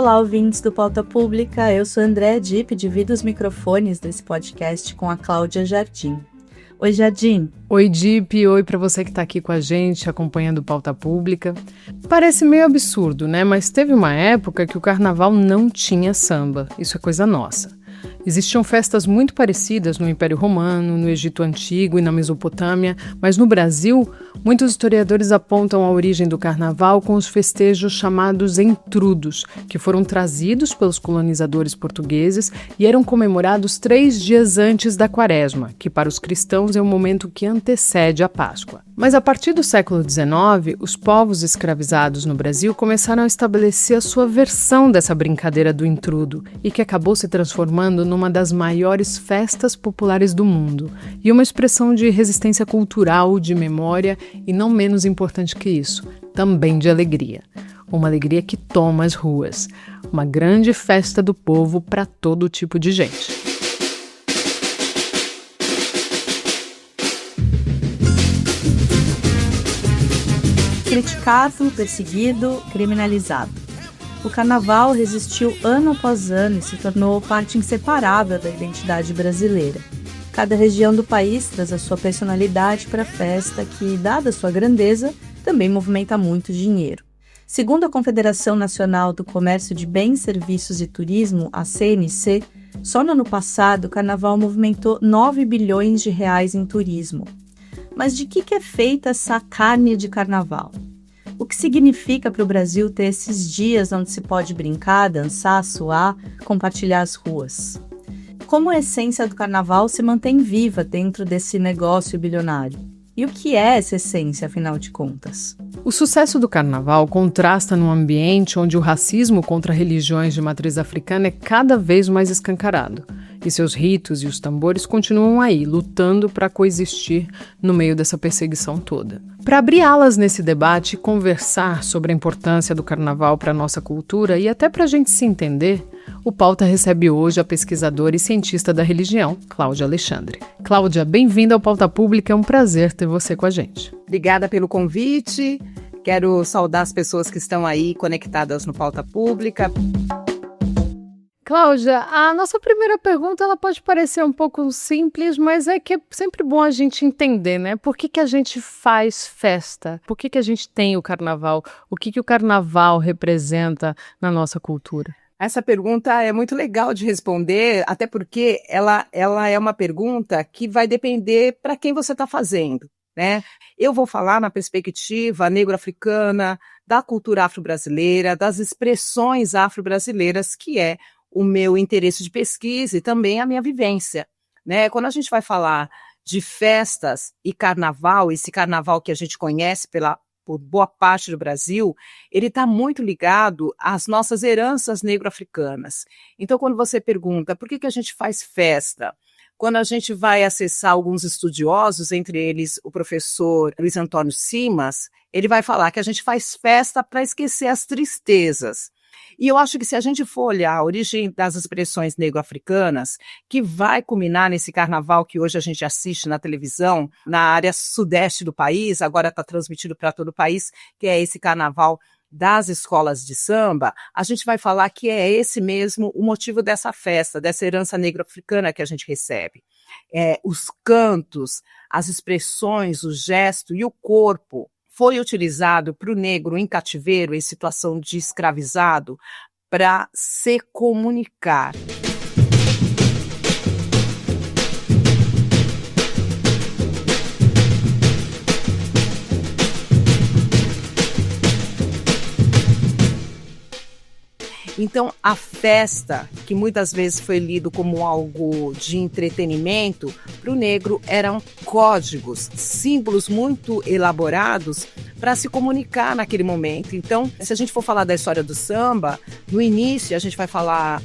Olá, ouvintes do Pauta Pública, eu sou Andréa Dipp, divido os microfones desse podcast com a Cláudia Jardim. Oi, Jardim. Oi, Dipp. Oi para você que está aqui com a gente, acompanhando o Pauta Pública. Parece meio absurdo, né? Mas teve uma época que o carnaval não tinha samba. Isso é coisa nossa. Existiam festas muito parecidas no Império Romano, no Egito Antigo e na Mesopotâmia, mas no Brasil, muitos historiadores apontam a origem do carnaval com os festejos chamados entrudos, que foram trazidos pelos colonizadores portugueses e eram comemorados 3 dias antes da Quaresma, que para os cristãos é o momento que antecede a Páscoa. Mas a partir do século XIX, os povos escravizados no Brasil começaram a estabelecer a sua versão dessa brincadeira do intrudo e que acabou se transformando numa das maiores festas populares do mundo e uma expressão de resistência cultural, de memória e, não menos importante que isso, também de alegria. Uma alegria que toma as ruas. Uma grande festa do povo para todo tipo de gente. Criticado, perseguido, criminalizado. O carnaval resistiu ano após ano e se tornou parte inseparável da identidade brasileira. Cada região do país traz a sua personalidade para a festa que, dada sua grandeza, também movimenta muito dinheiro. Segundo a Confederação Nacional do Comércio de Bens, Serviços e Turismo, a CNC, só no ano passado o carnaval movimentou 9 bilhões de reais em turismo. Mas de que é feita essa carne de carnaval? O que significa para o Brasil ter esses dias onde se pode brincar, dançar, suar, compartilhar as ruas? Como a essência do carnaval se mantém viva dentro desse negócio bilionário? E o que é essa essência, afinal de contas? O sucesso do carnaval contrasta num ambiente onde o racismo contra religiões de matriz africana é cada vez mais escancarado. E seus ritos e os tambores continuam aí, lutando para coexistir no meio dessa perseguição toda. Para abrir alas nesse debate e conversar sobre a importância do carnaval para a nossa cultura e até para a gente se entender, o Pauta recebe hoje a pesquisadora e cientista da religião, Cláudia Alexandre. Cláudia, bem-vinda ao Pauta Pública, é um prazer ter você com a gente. Obrigada pelo convite, quero saudar as pessoas que estão aí conectadas no Pauta Pública. Cláudia, a nossa primeira pergunta ela pode parecer um pouco simples, mas é que é sempre bom a gente entender, né? Por que a gente faz festa? Por que a gente tem o carnaval? O que o carnaval representa na nossa cultura? Essa pergunta é muito legal de responder, até porque ela é uma pergunta que vai depender para quem você está fazendo, né? Eu vou falar na perspectiva negro-africana, da cultura afro-brasileira, das expressões afro-brasileiras, que é o meu interesse de pesquisa e também a minha vivência, né? Quando a gente vai falar de festas e carnaval, esse carnaval que a gente conhece por boa parte do Brasil, ele está muito ligado às nossas heranças negro-africanas. Então, quando você pergunta por que a gente faz festa, quando a gente vai acessar alguns estudiosos, entre eles o professor Luiz Antônio Simas, ele vai falar que a gente faz festa para esquecer as tristezas. E eu acho que se a gente for olhar a origem das expressões negro-africanas, que vai culminar nesse carnaval que hoje a gente assiste na televisão, na área sudeste do país, agora está transmitido para todo o país, que é esse carnaval das escolas de samba, a gente vai falar que é esse mesmo o motivo dessa festa, dessa herança negro-africana que a gente recebe. Os cantos, as expressões, o gesto e o corpo foi utilizado para o negro em cativeiro, em situação de escravizado, para se comunicar. Então, a festa, que muitas vezes foi lido como algo de entretenimento, para o negro eram códigos, símbolos muito elaborados para se comunicar naquele momento. Então, se a gente for falar da história do samba, no início, a gente vai falar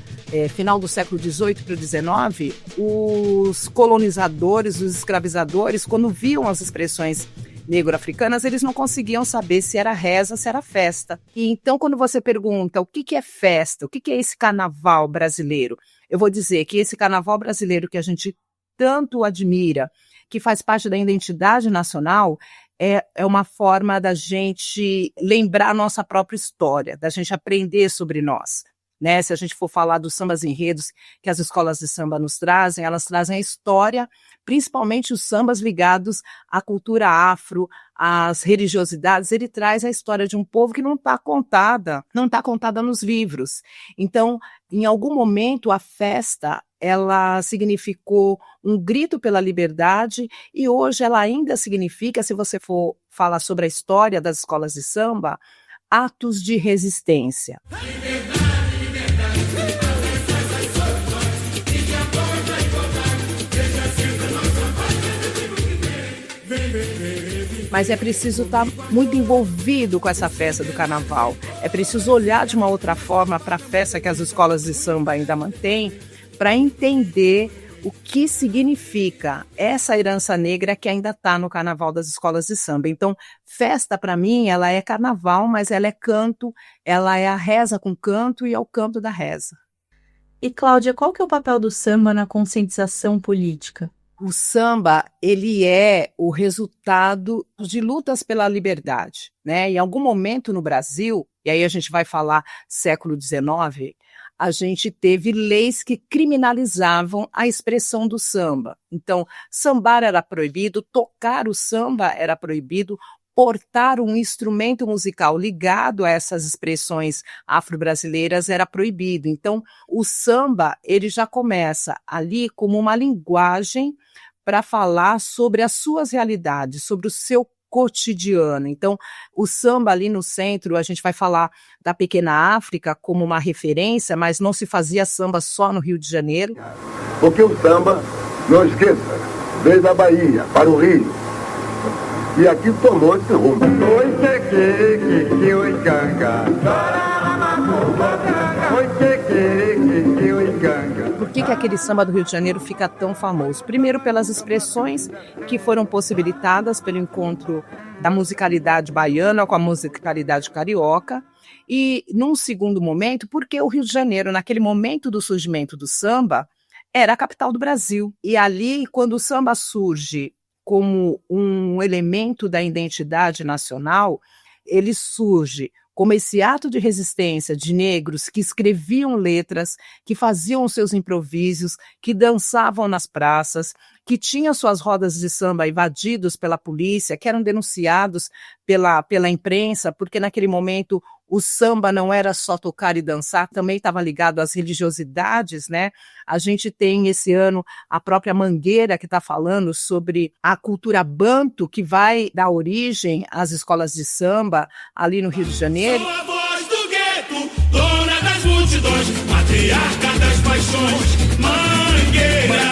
final do século XVIII para o XIX, os colonizadores, os escravizadores, quando viam as expressões negro-africanas, eles não conseguiam saber se era reza, se era festa. E então, quando você pergunta o que é festa, o que é esse carnaval brasileiro, eu vou dizer que esse carnaval brasileiro que a gente tanto admira, que faz parte da identidade nacional, é uma forma da gente lembrar a nossa própria história, da gente aprender sobre nós. né? Se a gente for falar dos sambas enredos que as escolas de samba nos trazem, elas trazem a história, principalmente os sambas ligados à cultura afro, às religiosidades. Ele traz a história de um povo que não está contada nos livros. Então, em algum momento, a festa, ela significou um grito pela liberdade e hoje ela ainda significa, se você for falar sobre a história das escolas de samba, atos de resistência. Mas é preciso estar muito envolvido com essa festa do carnaval. É preciso olhar de uma outra forma para a festa que as escolas de samba ainda mantêm, para entender o que significa essa herança negra que ainda está no carnaval das escolas de samba. Então, festa para mim, ela é carnaval, mas ela é canto, ela é a reza com canto e é o canto da reza. E Cláudia, qual que é o papel do samba na conscientização política? O samba, ele é o resultado de lutas pela liberdade, né? Em algum momento no Brasil, e aí a gente vai falar século XIX, a gente teve leis que criminalizavam a expressão do samba. Então, sambar era proibido, tocar o samba era proibido, portar um instrumento musical ligado a essas expressões afro-brasileiras era proibido. Então, o samba, ele já começa ali como uma linguagem para falar sobre as suas realidades, sobre o seu cotidiano. Então, o samba ali no centro, a gente vai falar da pequena África como uma referência, mas não se fazia samba só no Rio de Janeiro. Porque o samba, não esqueça, veio da Bahia para o Rio. E aqui tomou esse rumo. Por que aquele samba do Rio de Janeiro fica tão famoso? Primeiro, pelas expressões que foram possibilitadas pelo encontro da musicalidade baiana com a musicalidade carioca. E, num segundo momento, porque o Rio de Janeiro, naquele momento do surgimento do samba, era a capital do Brasil. E ali, quando o samba surge como um elemento da identidade nacional, ele surge como esse ato de resistência de negros que escreviam letras, que faziam os seus improvisos, que dançavam nas praças, que tinham suas rodas de samba invadidos pela polícia, que eram denunciados pela imprensa, porque naquele momento o samba não era só tocar e dançar, também estava ligado às religiosidades, né? A gente tem esse ano a própria Mangueira que está falando sobre a cultura banto que vai dar origem às escolas de samba ali no Rio de Janeiro. Sou a voz do gueto, dona das multidões, matriarca das paixões, Mangueira.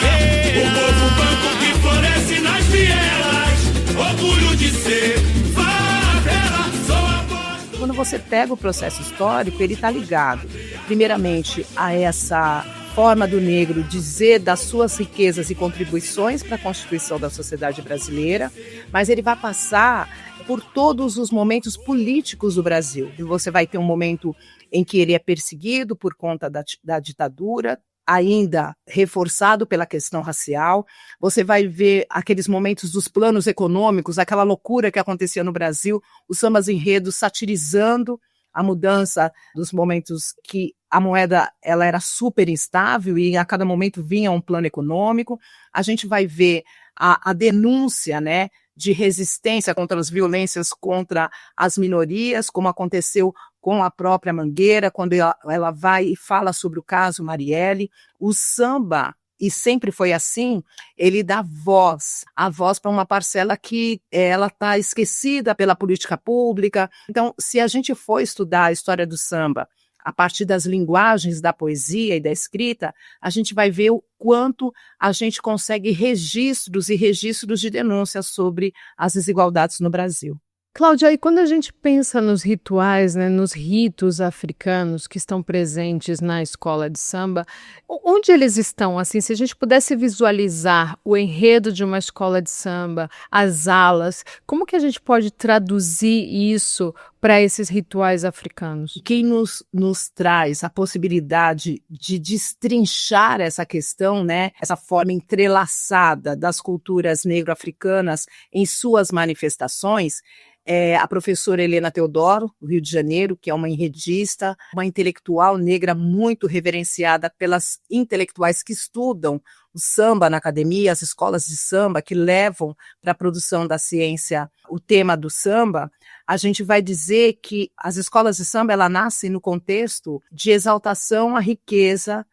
O povo banto que floresce nas vielas, orgulho de ser favela. Sou a voz do... Quando você pega o processo histórico, ele está ligado, primeiramente, a essa forma do negro dizer das suas riquezas e contribuições para a constituição da sociedade brasileira, mas ele vai passar por todos os momentos políticos do Brasil. E você vai ter um momento em que ele é perseguido por conta da ditadura, ainda reforçado pela questão racial. Você vai ver aqueles momentos dos planos econômicos, aquela loucura que acontecia no Brasil, os sambas enredos satirizando a mudança dos momentos que a moeda ela era super instável e a cada momento vinha um plano econômico. A gente vai ver a denúncia, né, de resistência contra as violências contra as minorias, como aconteceu com a própria Mangueira, quando ela vai e fala sobre o caso Marielle. O samba, e sempre foi assim, ele dá a voz para uma parcela que ela está esquecida pela política pública. Então, se a gente for estudar a história do samba a partir das linguagens da poesia e da escrita, a gente vai ver o quanto a gente consegue registros e registros de denúncias sobre as desigualdades no Brasil. Cláudia, e quando a gente pensa nos rituais, né, nos ritos africanos que estão presentes na escola de samba, onde eles estão? Assim, se a gente pudesse visualizar o enredo de uma escola de samba, as alas, como que a gente pode traduzir isso para esses rituais africanos? Quem nos traz a possibilidade de destrinchar essa questão, né, essa forma entrelaçada das culturas negro-africanas em suas manifestações, é a professora Helena Teodoro, do Rio de Janeiro, que é uma enredista, uma intelectual negra muito reverenciada pelas intelectuais que estudam o samba na academia, as escolas de samba que levam para a produção da ciência o tema do samba. A gente vai dizer que as escolas de samba ela nascem no contexto de exaltação à riqueza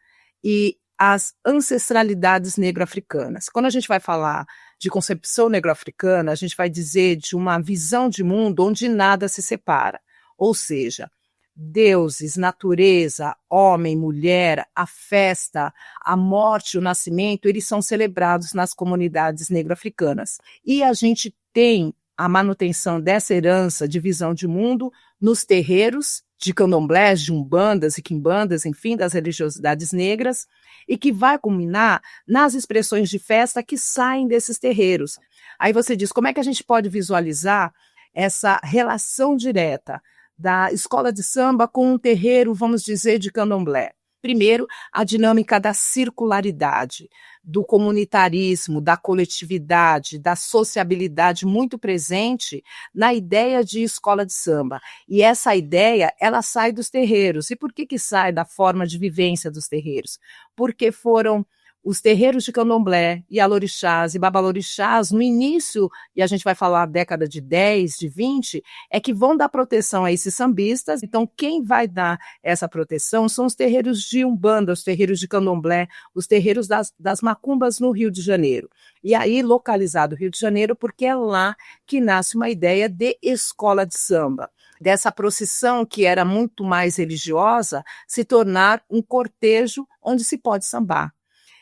e às ancestralidades negro-africanas. Quando a gente vai falar de concepção negro-africana, a gente vai dizer de uma visão de mundo onde nada se separa, ou seja, deuses, natureza, homem, mulher, a festa, a morte, o nascimento, eles são celebrados nas comunidades negro-africanas. E a gente tem a manutenção dessa herança de visão de mundo nos terreiros de candomblés, de umbandas e quimbandas, enfim, das religiosidades negras, e que vai culminar nas expressões de festa que saem desses terreiros. Aí você diz, como é que a gente pode visualizar essa relação direta da escola de samba com um terreiro, vamos dizer, de candomblé? Primeiro, a dinâmica da circularidade, do comunitarismo, da coletividade, da sociabilidade muito presente na ideia de escola de samba. E essa ideia, ela sai dos terreiros. E por que sai da forma de vivência dos terreiros? Porque foram os terreiros de candomblé, ialorixás e babalorixás, no início, e a gente vai falar década de 10, de 20, é que vão dar proteção a esses sambistas. Então, quem vai dar essa proteção são os terreiros de umbanda, os terreiros de candomblé, os terreiros das macumbas no Rio de Janeiro. E aí, localizado no Rio de Janeiro, porque é lá que nasce uma ideia de escola de samba. Dessa procissão que era muito mais religiosa, se tornar um cortejo onde se pode sambar.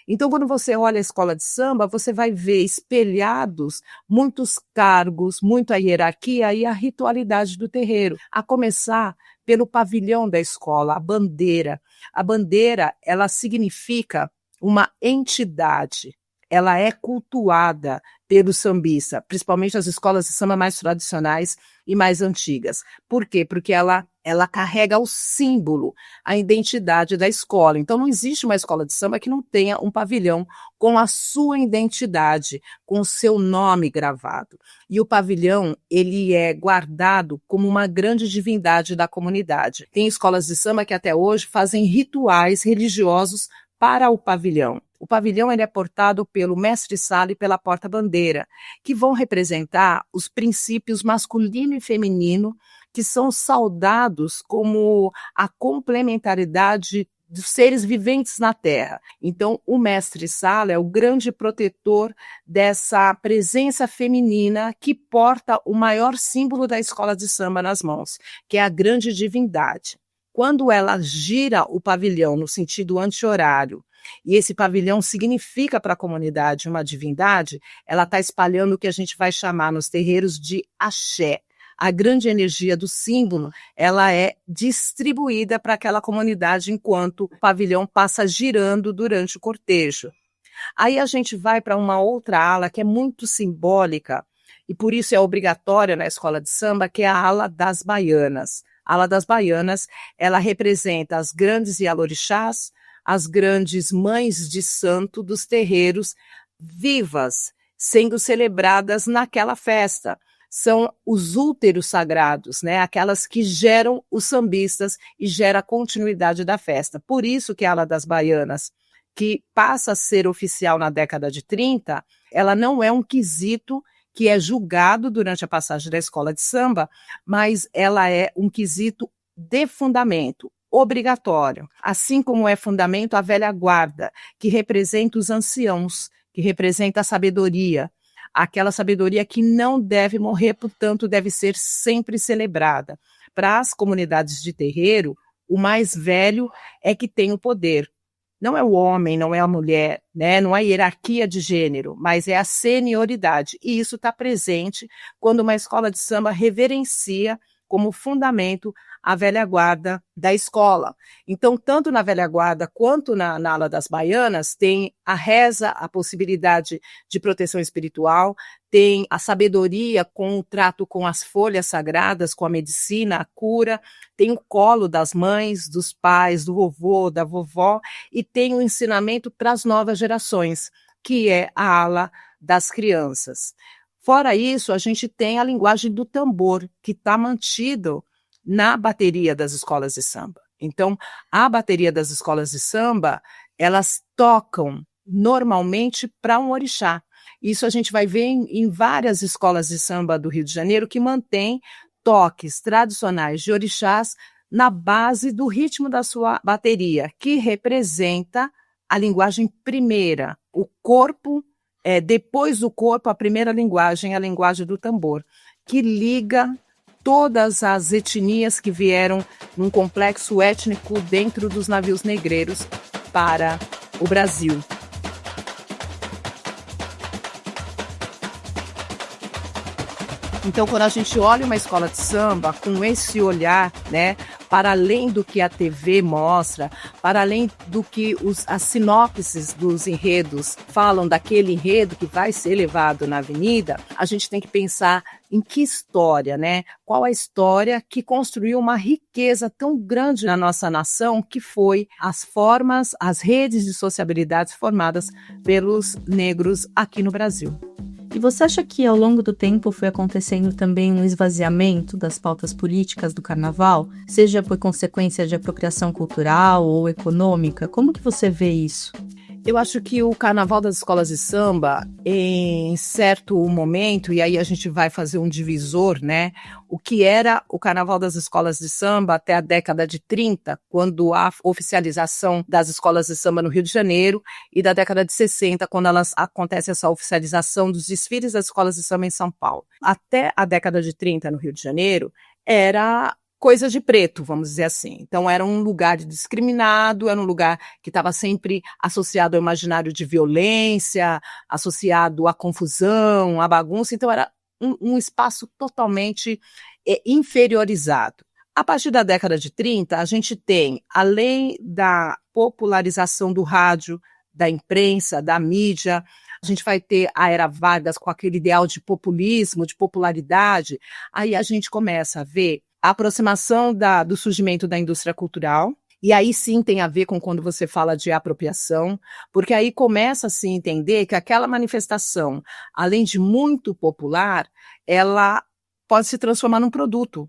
Então, quando você olha a escola de samba, você vai ver espelhados muitos cargos, muita hierarquia e a ritualidade do terreiro, a começar pelo pavilhão da escola, a bandeira. A bandeira, ela significa uma entidade, ela é cultuada pelo sambista, principalmente as escolas de samba mais tradicionais e mais antigas. Por quê? Porque ela carrega o símbolo, a identidade da escola. Então, não existe uma escola de samba que não tenha um pavilhão com a sua identidade, com o seu nome gravado. E o pavilhão, ele é guardado como uma grande divindade da comunidade. Tem escolas de samba que até hoje fazem rituais religiosos para o pavilhão. O pavilhão ele é portado pelo mestre-sala e pela porta-bandeira, que vão representar os princípios masculino e feminino que são saudados como a complementaridade dos seres viventes na Terra. Então, o mestre-sala é o grande protetor dessa presença feminina que porta o maior símbolo da escola de samba nas mãos, que é a grande divindade. Quando ela gira o pavilhão no sentido anti-horário, e esse pavilhão significa para a comunidade uma divindade, ela está espalhando o que a gente vai chamar nos terreiros de axé. A grande energia do símbolo, ela é distribuída para aquela comunidade enquanto o pavilhão passa girando durante o cortejo. Aí a gente vai para uma outra ala que é muito simbólica e por isso é obrigatória na escola de samba, que é a ala das baianas. A ala das baianas, ela representa as grandes ialorixás, as grandes mães de santo dos terreiros vivas, sendo celebradas naquela festa. São os úteros sagrados, né? Aquelas que geram os sambistas e gera a continuidade da festa. Por isso que a ala das baianas, que passa a ser oficial na década de 30, ela não é um quesito que é julgado durante a passagem da escola de samba, mas ela é um quesito de fundamento, obrigatório. Assim como é fundamento a velha guarda, que representa os anciãos, que representa a sabedoria, aquela sabedoria que não deve morrer, portanto, deve ser sempre celebrada. Para as comunidades de terreiro, o mais velho é que tem o poder. Não é o homem, não é a mulher, né? Não é a hierarquia de gênero, mas é a senioridade. E isso está presente quando uma escola de samba reverencia como fundamento a velha guarda da escola. Então, tanto na velha guarda quanto na ala das baianas, tem a reza, a possibilidade de proteção espiritual, tem a sabedoria com o trato com as folhas sagradas, com a medicina, a cura, tem o colo das mães, dos pais, do vovô, da vovó, e tem o ensinamento para as novas gerações, que é a ala das crianças. Fora isso, a gente tem a linguagem do tambor, que está mantido na bateria das escolas de samba. Então, a bateria das escolas de samba, elas tocam normalmente para um orixá. Isso a gente vai ver em várias escolas de samba do Rio de Janeiro que mantém toques tradicionais de orixás na base do ritmo da sua bateria, que representa a linguagem primeira, o corpo, depois do corpo, a primeira linguagem é a linguagem do tambor, que liga todas as etnias que vieram num complexo étnico dentro dos navios negreiros para o Brasil. Então, quando a gente olha uma escola de samba com esse olhar, né, para além do que a TV mostra, para além do que as sinopses dos enredos falam daquele enredo que vai ser levado na avenida, a gente tem que pensar em que história, né? Qual a história que construiu uma riqueza tão grande na nossa nação, que foi as formas, as redes de sociabilidades formadas pelos negros aqui no Brasil. E você acha que ao longo do tempo foi acontecendo também um esvaziamento das pautas políticas do carnaval, seja por consequência de apropriação cultural ou econômica? Como que você vê isso? Eu acho que o carnaval das escolas de samba, em certo momento, e aí a gente vai fazer um divisor, né? O que era o carnaval das escolas de samba até a década de 30, quando há oficialização das escolas de samba no Rio de Janeiro, e da década de 60, quando acontece essa oficialização dos desfiles das escolas de samba em São Paulo. Até a década de 30, no Rio de Janeiro, era coisa de preto, vamos dizer assim. Então, era um lugar discriminado, era um lugar que estava sempre associado ao imaginário de violência, associado à confusão, à bagunça. Então, era um espaço totalmente inferiorizado. A partir da década de 30, a gente tem, além da popularização do rádio, da imprensa, da mídia, a gente vai ter a Era Vargas com aquele ideal de populismo, de popularidade. Aí a gente começa a ver a aproximação do surgimento da indústria cultural, e aí sim tem a ver com quando você fala de apropriação, porque aí começa a se entender que aquela manifestação, além de muito popular, ela pode se transformar num produto.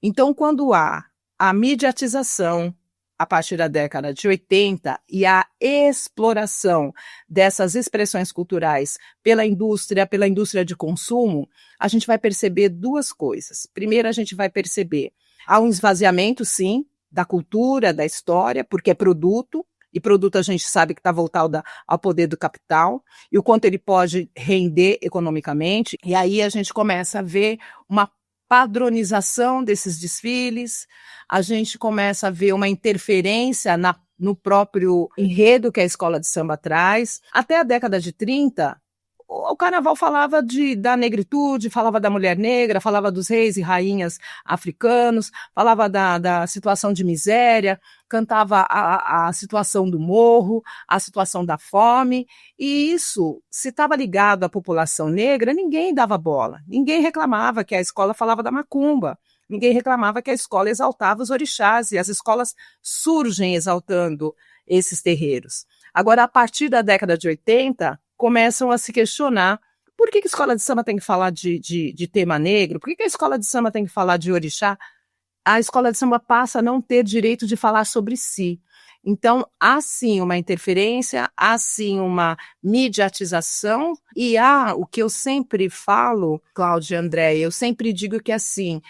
Então, quando há a mediatização, a partir da década de 80, e a exploração dessas expressões culturais pela indústria de consumo, a gente vai perceber duas coisas. Primeiro, a gente vai perceber há um esvaziamento, sim, da cultura, da história, porque é produto, e produto a gente sabe que está voltado ao poder do capital, e o quanto ele pode render economicamente, e aí a gente começa a ver uma padronização desses desfiles, a gente começa a ver uma interferência no próprio enredo que a escola de samba traz. Até a década de 30, o carnaval falava da negritude, falava da mulher negra, falava dos reis e rainhas africanos, falava da situação de miséria, cantava a situação do morro, a situação da fome, e isso, se estava ligado à população negra, ninguém dava bola, ninguém reclamava que a escola falava da macumba, ninguém reclamava que a escola exaltava os orixás, e as escolas surgem exaltando esses terreiros. Agora, a partir da década de 80, começam a se questionar por que a escola de samba tem que falar de tema negro, por que a escola de samba tem que falar de orixá. A escola de samba passa a não ter direito de falar sobre si. Então, há sim uma interferência, há sim uma mediatização, e há o que eu sempre falo, Cláudia e André, eu sempre digo que assim,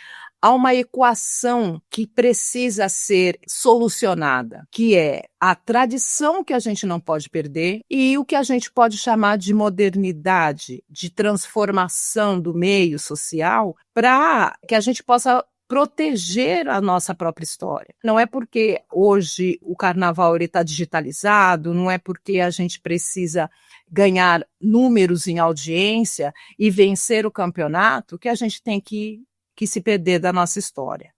há uma equação que precisa ser solucionada, que é a tradição que a gente não pode perder e o que a gente pode chamar de modernidade, de transformação do meio social, para que a gente possa proteger a nossa própria história. Não é porque hoje o carnaval está digitalizado, não é porque a gente precisa ganhar números em audiência e vencer o campeonato que a gente tem que que se perder da nossa história.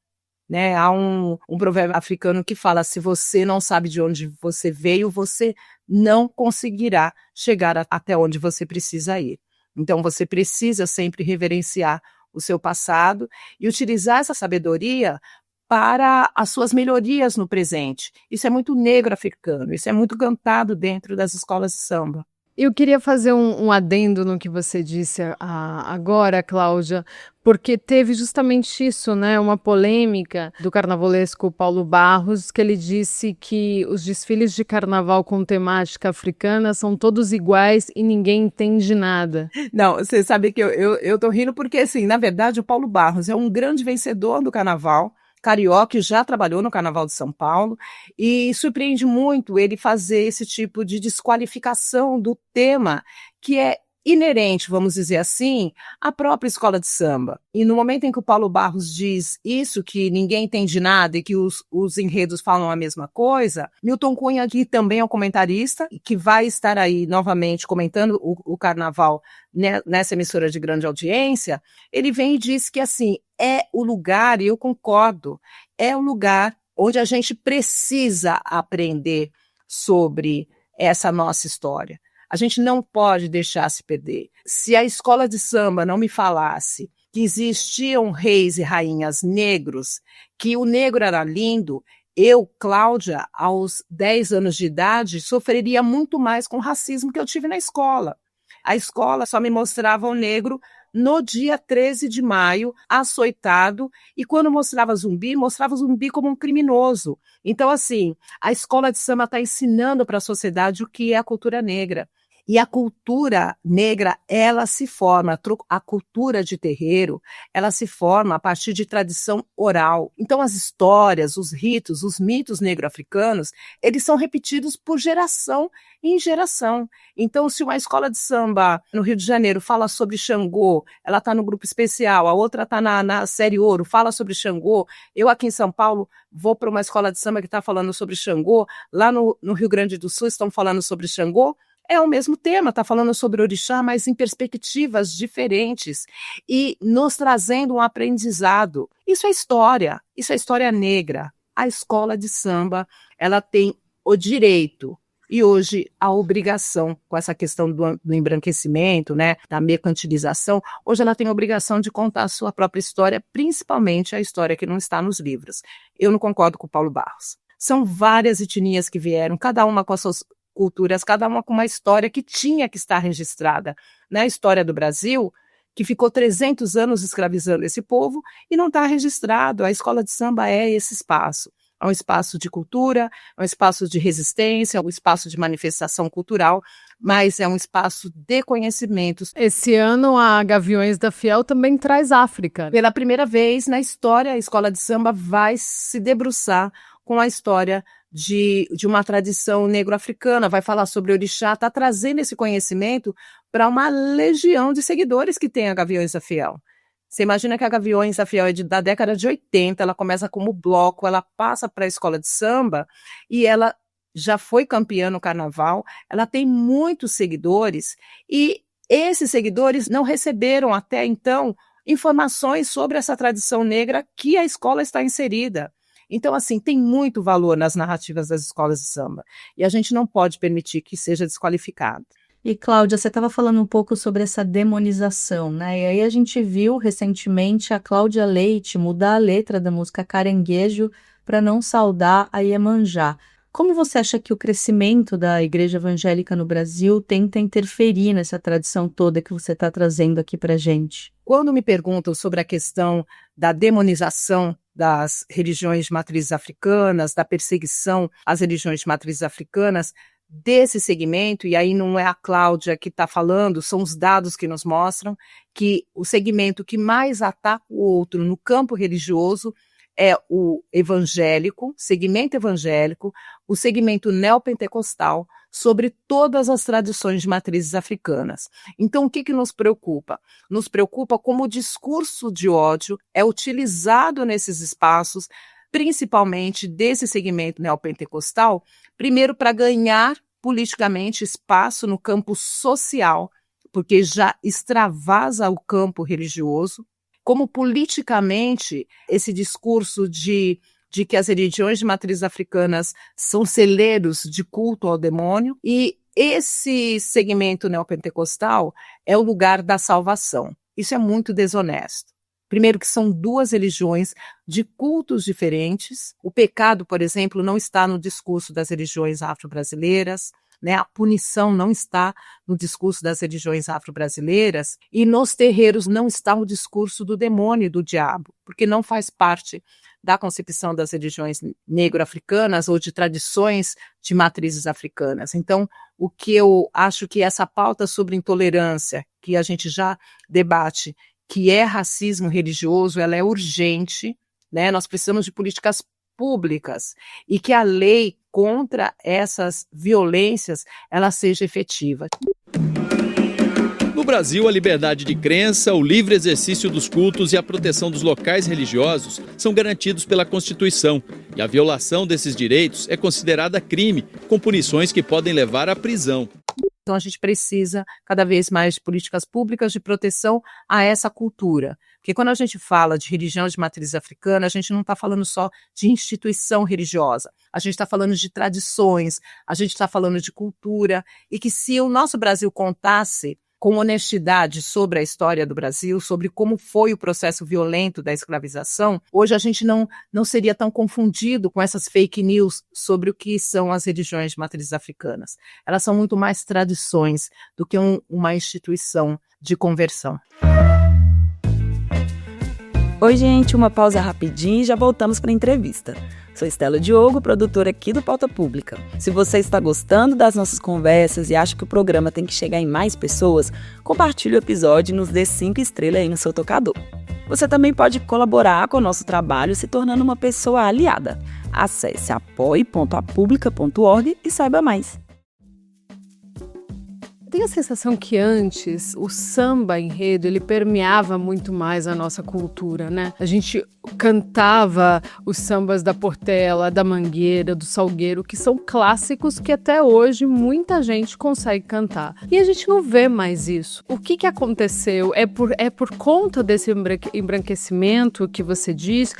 Né? Há um provérbio africano que fala: se você não sabe de onde você veio, você não conseguirá chegar até onde você precisa ir. Então você precisa sempre reverenciar o seu passado e utilizar essa sabedoria para as suas melhorias no presente. Isso é muito negro africano, isso é muito cantado dentro das escolas de samba. Eu queria fazer um adendo no que você disse agora, Cláudia, porque teve justamente isso, né? Uma polêmica do carnavalesco Paulo Barros, que ele disse que os desfiles de carnaval com temática africana são todos iguais e ninguém entende nada. Não, você sabe que eu tô rindo porque, assim, na verdade, o Paulo Barros é um grande vencedor do carnaval carioca, já trabalhou no Carnaval de São Paulo, e surpreende muito ele fazer esse tipo de desqualificação do tema que é inerente, vamos dizer assim, à própria escola de samba. E no momento em que o Paulo Barros diz isso, que ninguém entende nada e que os enredos falam a mesma coisa, Milton Cunha, que também é um comentarista, que vai estar aí novamente comentando o carnaval nessa emissora de grande audiência, ele vem e diz que, assim, é o lugar, e eu concordo, é o lugar onde a gente precisa aprender sobre essa nossa história. A gente não pode deixar se perder. Se a escola de samba não me falasse que existiam reis e rainhas negros, que o negro era lindo, eu, Cláudia, aos 10 anos de idade, sofreria muito mais com o racismo que eu tive na escola. A escola só me mostrava o negro no dia 13 de maio, açoitado, e quando mostrava zumbi como um criminoso. Então, assim, a escola de samba está ensinando para a sociedade o que é a cultura negra. E a cultura negra, ela se forma, a cultura de terreiro, ela se forma a partir de tradição oral. Então as histórias, os ritos, os mitos negro-africanos, eles são repetidos por geração em geração. Então se uma escola de samba no Rio de Janeiro fala sobre Xangô, ela está no grupo especial, a outra está na série Ouro, fala sobre Xangô, eu aqui em São Paulo vou para uma escola de samba que está falando sobre Xangô, lá no Rio Grande do Sul estão falando sobre Xangô, é o mesmo tema, está falando sobre orixá, mas em perspectivas diferentes e nos trazendo um aprendizado. Isso é história negra. A escola de samba, ela tem o direito e hoje a obrigação, com essa questão do embranquecimento, né, da mercantilização, hoje ela tem a obrigação de contar a sua própria história, principalmente a história que não está nos livros. Eu não concordo com o Paulo Barros. São várias etnias que vieram, cada uma com as suas culturas, cada uma com uma história que tinha que estar registrada. Na história do Brasil, que ficou 300 anos escravizando esse povo e não está registrado. A escola de samba é esse espaço. É um espaço de cultura, é um espaço de resistência, é um espaço de manifestação cultural, mas é um espaço de conhecimentos. Esse ano a Gaviões da Fiel também traz África. Pela primeira vez na história, a escola de samba vai se debruçar com a história de uma tradição negro-africana, vai falar sobre orixá, está trazendo esse conhecimento para uma legião de seguidores que tem a Gaviões da Fiel. Você imagina que a Gaviões da Fiel é da década de 80, ela começa como bloco, ela passa para a escola de samba e ela já foi campeã no carnaval, ela tem muitos seguidores e esses seguidores não receberam até então informações sobre essa tradição negra que a escola está inserida. Então, assim, tem muito valor nas narrativas das escolas de samba e a gente não pode permitir que seja desqualificado. E, Cláudia, você estava falando um pouco sobre essa demonização, né? E aí a gente viu recentemente a Cláudia Leite mudar a letra da música Caranguejo para não saudar a Iemanjá. Como você acha que o crescimento da igreja evangélica no Brasil tenta interferir nessa tradição toda que você está trazendo aqui para a gente? Quando me perguntam sobre a questão da demonização das religiões de matrizes africanas, da perseguição às religiões de matrizes africanas, desse segmento, e aí não é a Cláudia que está falando, são os dados que nos mostram que o segmento que mais ataca o outro no campo religioso é o evangélico, segmento evangélico, o segmento neopentecostal, sobre todas as tradições de matrizes africanas. Então, o que nos preocupa? Nos preocupa como o discurso de ódio é utilizado nesses espaços, principalmente desse segmento neopentecostal, primeiro para ganhar politicamente espaço no campo social, porque já extravasa o campo religioso, como politicamente esse discurso de que as religiões de matrizes africanas são celeiros de culto ao demônio, e esse segmento neopentecostal é o lugar da salvação. Isso é muito desonesto. Primeiro que são duas religiões de cultos diferentes. O pecado, por exemplo, não está no discurso das religiões afro-brasileiras, né? A punição não está no discurso das religiões afro-brasileiras, e nos terreiros não está o discurso do demônio e do diabo, porque não faz parte da concepção das religiões negro-africanas ou de tradições de matrizes africanas. Então, o que eu acho que essa pauta sobre intolerância, que a gente já debate, que é racismo religioso, ela é urgente, né? Nós precisamos de políticas públicas e que a lei contra essas violências ela seja efetiva. No Brasil, a liberdade de crença, o livre exercício dos cultos e a proteção dos locais religiosos são garantidos pela Constituição, e a violação desses direitos é considerada crime, com punições que podem levar à prisão. Então a gente precisa cada vez mais de políticas públicas de proteção a essa cultura. Porque quando a gente fala de religião de matriz africana, a gente não está falando só de instituição religiosa. A gente está falando de tradições, a gente está falando de cultura, e que se o nosso Brasil contasse com honestidade sobre a história do Brasil, sobre como foi o processo violento da escravização, hoje a gente não seria tão confundido com essas fake news sobre o que são as religiões de matrizes africanas. Elas são muito mais tradições do que uma instituição de conversão. Oi, gente, uma pausa rapidinho e já voltamos para a entrevista. Sou Estela Diogo, produtora aqui do Pauta Pública. Se você está gostando das nossas conversas e acha que o programa tem que chegar em mais pessoas, compartilhe o episódio e nos dê 5 estrelas aí no seu tocador. Você também pode colaborar com o nosso trabalho se tornando uma pessoa aliada. Acesse apoie.apublica.org e saiba mais. Tenho a sensação que antes o samba enredo ele permeava muito mais a nossa cultura, né? A gente cantava os sambas da Portela, da Mangueira, do Salgueiro, que são clássicos que até hoje muita gente consegue cantar. E a gente não vê mais isso. O que aconteceu? É por conta desse embranquecimento que você diz?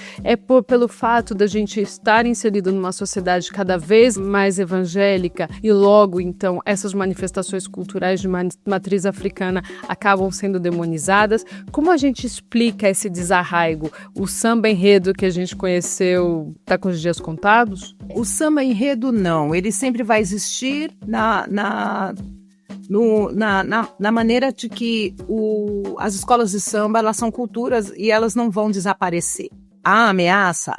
Pelo fato da gente estar inserido numa sociedade cada vez mais evangélica e logo, então, essas manifestações culturais de matriz africana acabam sendo demonizadas? Como a gente explica esse desarraigo? O samba enredo que a gente conheceu está com os dias contados? O samba enredo não, ele sempre vai existir na maneira de que as escolas de samba elas são culturas e elas não vão desaparecer. A ameaça,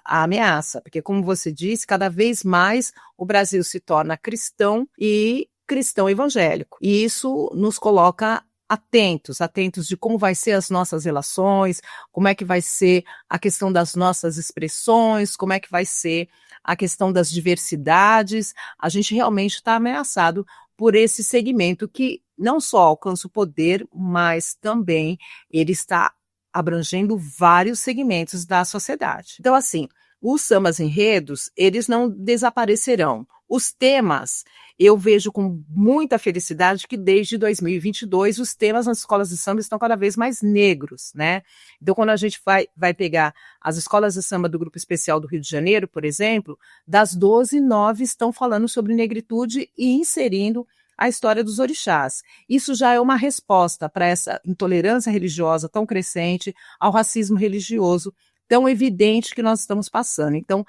porque como você disse, cada vez mais o Brasil se torna cristão e cristão evangélico. E isso nos coloca atentos de como vai ser as nossas relações, como é que vai ser a questão das nossas expressões, como é que vai ser a questão das diversidades. A gente realmente está ameaçado por esse segmento que não só alcança o poder, mas também ele está abrangendo vários segmentos da sociedade. Então, assim, os sambas enredos, eles não desaparecerão. Os temas, eu vejo com muita felicidade que desde 2022 os temas nas escolas de samba estão cada vez mais negros, né? Então, quando a gente vai pegar as escolas de samba do Grupo Especial do Rio de Janeiro, por exemplo, das 12, 9 estão falando sobre negritude e inserindo a história dos orixás. Isso já é uma resposta para essa intolerância religiosa tão crescente, ao racismo religioso tão evidente que nós estamos passando. Então,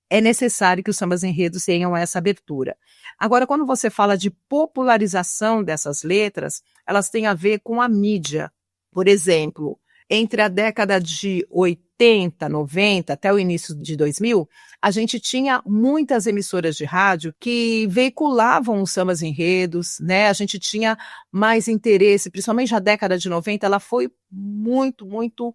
é necessário que os sambas enredos tenham essa abertura. Agora, quando você fala de popularização dessas letras, elas têm a ver com a mídia. Por exemplo, entre a década de 80, 90 até o início de 2000, a gente tinha muitas emissoras de rádio que veiculavam os sambas enredos, né? A gente tinha mais interesse, principalmente a década de 90, ela foi muito, muito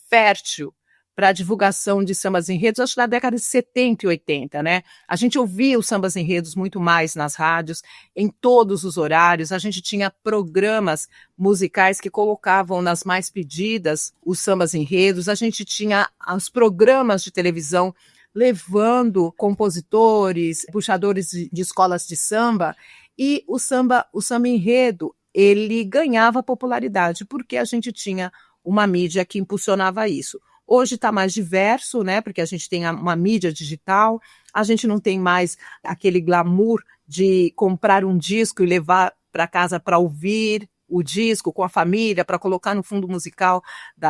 fértil para a divulgação de sambas enredos, acho que na década de 70 e 80, né? A gente ouvia os sambas enredos muito mais nas rádios, em todos os horários, a gente tinha programas musicais que colocavam nas mais pedidas os sambas enredos, a gente tinha os programas de televisão levando compositores, puxadores de escolas de samba, e o samba enredo, ele ganhava popularidade, porque a gente tinha uma mídia que impulsionava isso. Hoje está mais diverso, né? Porque a gente tem uma mídia digital, a gente não tem mais aquele glamour de comprar um disco e levar para casa para ouvir o disco com a família, para colocar no fundo musical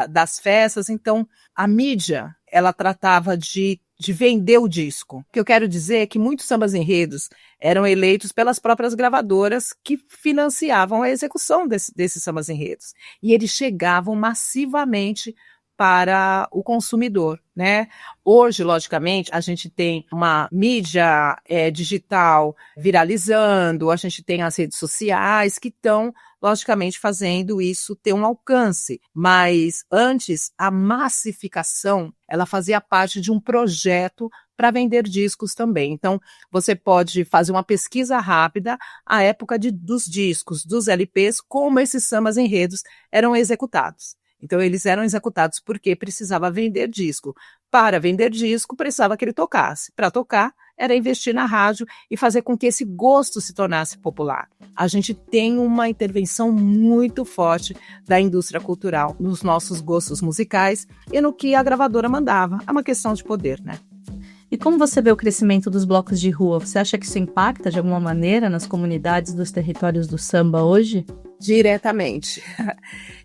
das festas. Então, a mídia, ela tratava de vender o disco. O que eu quero dizer é que muitos sambas enredos eram eleitos pelas próprias gravadoras que financiavam a execução desses sambas enredos. E eles chegavam massivamente para o consumidor, né? Hoje, logicamente, a gente tem uma mídia digital viralizando, a gente tem as redes sociais que estão, logicamente, fazendo isso ter um alcance. Mas antes, a massificação, ela fazia parte de um projeto para vender discos também. Então, você pode fazer uma pesquisa rápida à época dos discos, dos LPs, como esses sambas enredos eram executados. Então, eles eram executados porque precisava vender disco. Para vender disco, precisava que ele tocasse. Para tocar, era investir na rádio e fazer com que esse gosto se tornasse popular. A gente tem uma intervenção muito forte da indústria cultural nos nossos gostos musicais e no que a gravadora mandava. É uma questão de poder, né? E como você vê o crescimento dos blocos de rua? Você acha que isso impacta de alguma maneira nas comunidades dos territórios do samba hoje? Diretamente.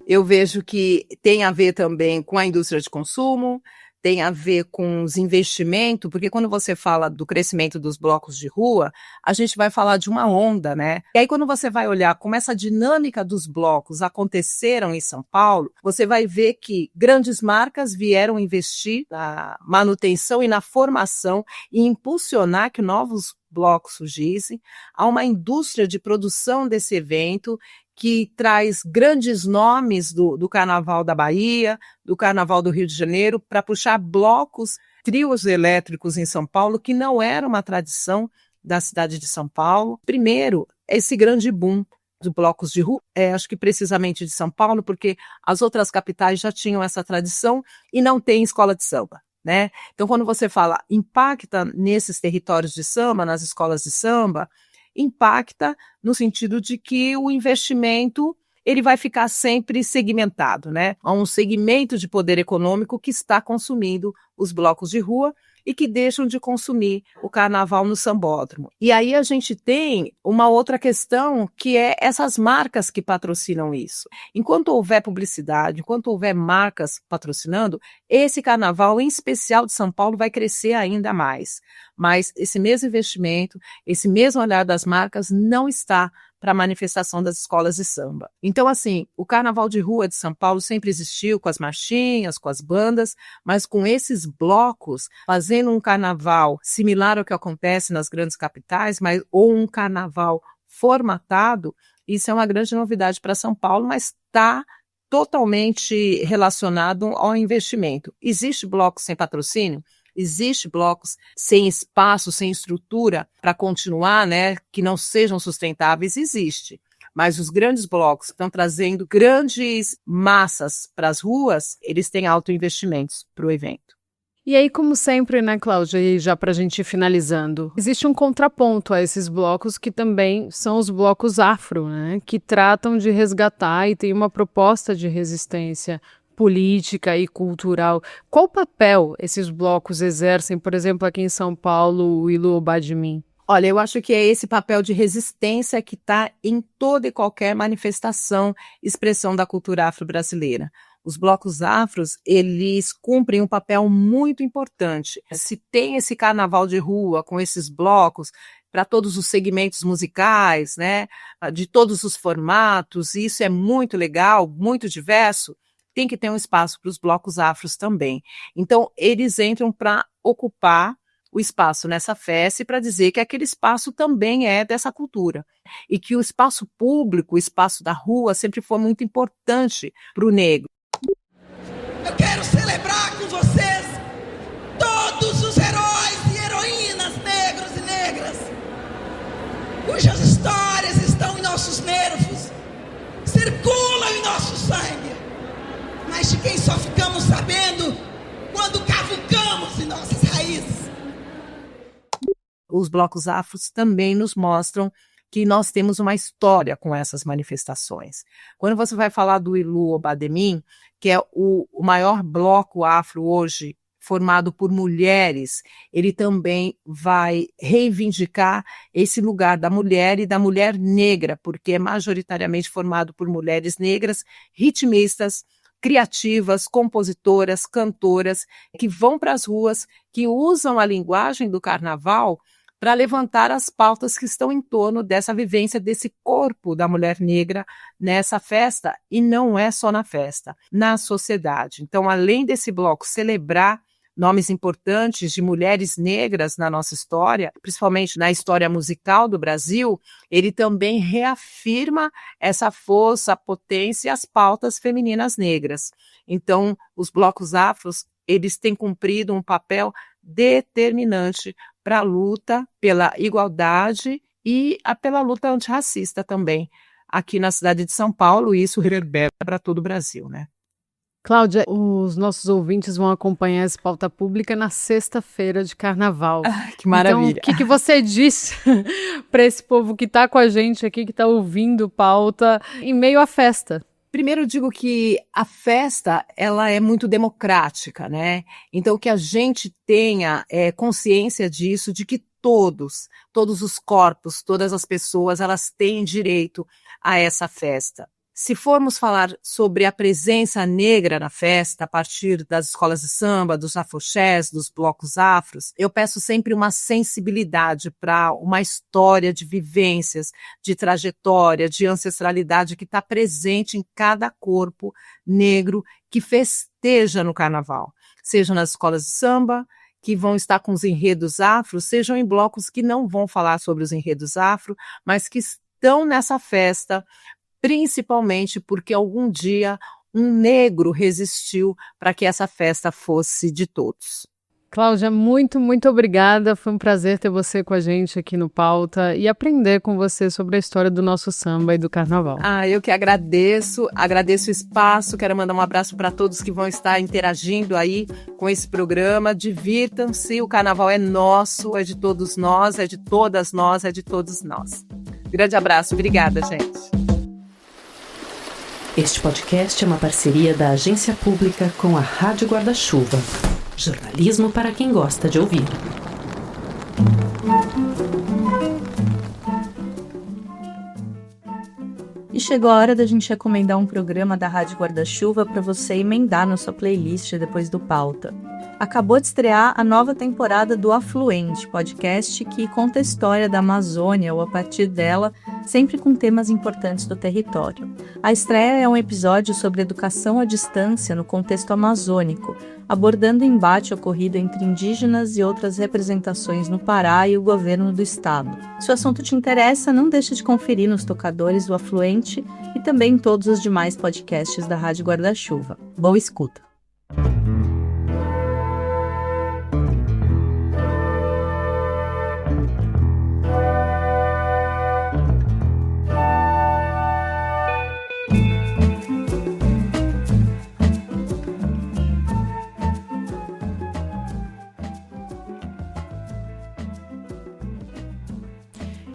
Eu vejo que tem a ver também com a indústria de consumo, tem a ver com os investimentos, porque quando você fala do crescimento dos blocos de rua, a gente vai falar de uma onda, né? E aí quando você vai olhar como essa dinâmica dos blocos aconteceram em São Paulo, você vai ver que grandes marcas vieram investir na manutenção e na formação e impulsionar que novos blocos surgissem. Há uma indústria de produção desse evento que traz grandes nomes do Carnaval da Bahia, do Carnaval do Rio de Janeiro, para puxar blocos, trios elétricos em São Paulo, que não era uma tradição da cidade de São Paulo. Primeiro, esse grande boom de blocos de rua, acho que precisamente de São Paulo, porque as outras capitais já tinham essa tradição e não tem escola de samba, né? Então, quando você fala impacta nesses territórios de samba, nas escolas de samba, impacta no sentido de que o investimento ele vai ficar sempre segmentado, né? Há um segmento de poder econômico que está consumindo os blocos de rua e que deixam de consumir o carnaval no sambódromo. E aí a gente tem uma outra questão, que é essas marcas que patrocinam isso. Enquanto houver publicidade, enquanto houver marcas patrocinando, esse carnaval, em especial de São Paulo, vai crescer ainda mais. Mas esse mesmo investimento, esse mesmo olhar das marcas não está para a manifestação das escolas de samba. Então, assim, o carnaval de rua de São Paulo sempre existiu com as marchinhas, com as bandas, mas com esses blocos, fazendo um carnaval similar ao que acontece nas grandes capitais, ou um carnaval formatado, isso é uma grande novidade para São Paulo, mas está totalmente relacionado ao investimento. Existe blocos sem patrocínio? Existe blocos sem espaço, sem estrutura para continuar, né, que não sejam sustentáveis? Existe. Mas os grandes blocos que estão trazendo grandes massas para as ruas, eles têm alto investimentos para o evento. E aí, como sempre, né, Cláudia, e já para a gente ir finalizando, existe um contraponto a esses blocos que também são os blocos afro, né, que tratam de resgatar e tem uma proposta de resistência política e cultural. Qual papel esses blocos exercem, por exemplo, aqui em São Paulo, o Ilu Obadimim? Olha, eu acho que é esse papel de resistência que está em toda e qualquer manifestação, expressão da cultura afro-brasileira. Os blocos afros, eles cumprem um papel muito importante. Se tem esse carnaval de rua com esses blocos, para todos os segmentos musicais, né, de todos os formatos, e isso é muito legal, muito diverso, tem que ter um espaço para os blocos afros também. Então, eles entram para ocupar o espaço nessa festa e para dizer que aquele espaço também é dessa cultura. E que o espaço público, o espaço da rua, sempre foi muito importante para o negro. Eu quero celebrar com vocês todos os heróis e heroínas negros e negras, cujas histórias estão em nossos nervos, circulam em nosso sangue, mas de quem só ficamos sabendo quando cavucamos em nossas raízes. Os blocos afros também nos mostram que nós temos uma história com essas manifestações. Quando você vai falar do Ilu Obadimim, que é o maior bloco afro hoje, formado por mulheres, ele também vai reivindicar esse lugar da mulher e da mulher negra, porque é majoritariamente formado por mulheres negras, ritmistas, criativas, compositoras, cantoras, que vão para as ruas, que usam a linguagem do carnaval para levantar as pautas que estão em torno dessa vivência, desse corpo da mulher negra nessa festa, e não é só na festa, na sociedade. Então, além desse bloco celebrar nomes importantes de mulheres negras na nossa história, principalmente na história musical do Brasil, ele também reafirma essa força, a potência e as pautas femininas negras. Então, os blocos afros, eles têm cumprido um papel determinante para a luta pela igualdade e pela luta antirracista também, aqui na cidade de São Paulo, e isso reverbera para todo o Brasil, né? Cláudia, os nossos ouvintes vão acompanhar essa pauta pública na sexta-feira de carnaval. Que maravilha. Então, o que você disse para esse povo que está com a gente aqui, que está ouvindo pauta em meio à festa? Primeiro, eu digo que a festa, ela é muito democrática, né? Então, que a gente tenha consciência disso, de que todos os corpos, todas as pessoas, elas têm direito a essa festa. Se formos falar sobre a presença negra na festa, a partir das escolas de samba, dos afoxés, dos blocos afros, eu peço sempre uma sensibilidade para uma história de vivências, de trajetória, de ancestralidade que está presente em cada corpo negro que festeja no carnaval. Seja nas escolas de samba, que vão estar com os enredos afros, sejam em blocos que não vão falar sobre os enredos afro, mas que estão nessa festa, principalmente porque algum dia um negro resistiu para que essa festa fosse de todos. Cláudia, muito, muito obrigada. Foi um prazer ter você com a gente aqui no Pauta e aprender com você sobre a história do nosso samba e do carnaval. Eu que agradeço o espaço, quero mandar um abraço para todos que vão estar interagindo aí com esse programa. Divirtam-se, o carnaval é nosso, é de todos nós, é de todas nós, é de todos nós. Grande abraço, obrigada, gente. Este podcast é uma parceria da Agência Pública com a Rádio Guarda-Chuva. Jornalismo para quem gosta de ouvir. E chegou a hora da gente recomendar um programa da Rádio Guarda-Chuva para você emendar na sua playlist depois do Pauta. Acabou de estrear a nova temporada do Afluente, podcast que conta a história da Amazônia ou a partir dela, sempre com temas importantes do território. A estreia é um episódio sobre educação à distância no contexto amazônico, abordando o embate ocorrido entre indígenas e outras representações no Pará e o governo do estado. Se o assunto te interessa, não deixe de conferir nos tocadores do Afluente e também em todos os demais podcasts da Rádio Guarda-Chuva. Boa escuta!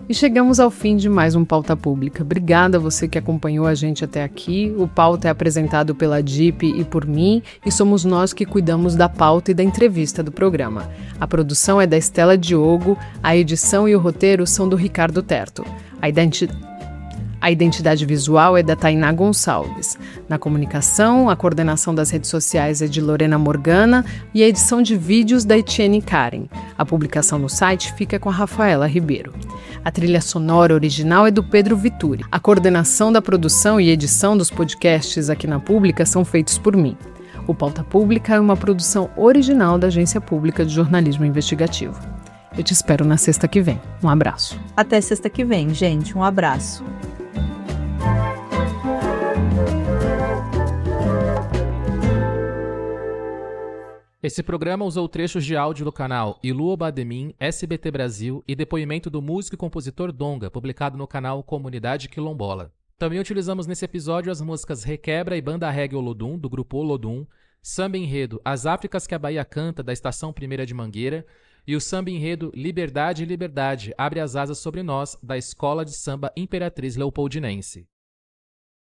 E chegamos ao fim de mais um Pauta Pública. Obrigada a você que acompanhou a gente até aqui. O Pauta é apresentado pela DIP e por mim, e somos nós que cuidamos da pauta e da entrevista do programa. A produção é da Estela Diogo, a edição e o roteiro são do Ricardo Terto. A identidade visual é da Tainá Gonçalves. Na comunicação, a coordenação das redes sociais é de Lorena Morgana e a edição de vídeos da Etienne Karen. A publicação no site fica com a Rafaela Ribeiro. A trilha sonora original é do Pedro Vituri. A coordenação da produção e edição dos podcasts aqui na Pública são feitos por mim. O Pauta Pública é uma produção original da Agência Pública de Jornalismo Investigativo. Eu te espero na sexta que vem. Um abraço. Até sexta que vem, gente. Um abraço. Esse programa usou trechos de áudio do canal Ilu Obademin, SBT Brasil e depoimento do músico e compositor Donga, publicado no canal Comunidade Quilombola. Também utilizamos nesse episódio as músicas Requebra e Banda Reggae Olodum, do grupo Olodum, Samba Enredo As Áfricas que a Bahia Canta, da Estação 1ª de Mangueira, e o samba enredo Liberdade, Liberdade, Abre as Asas sobre Nós, da Escola de Samba Imperatriz Leopoldinense.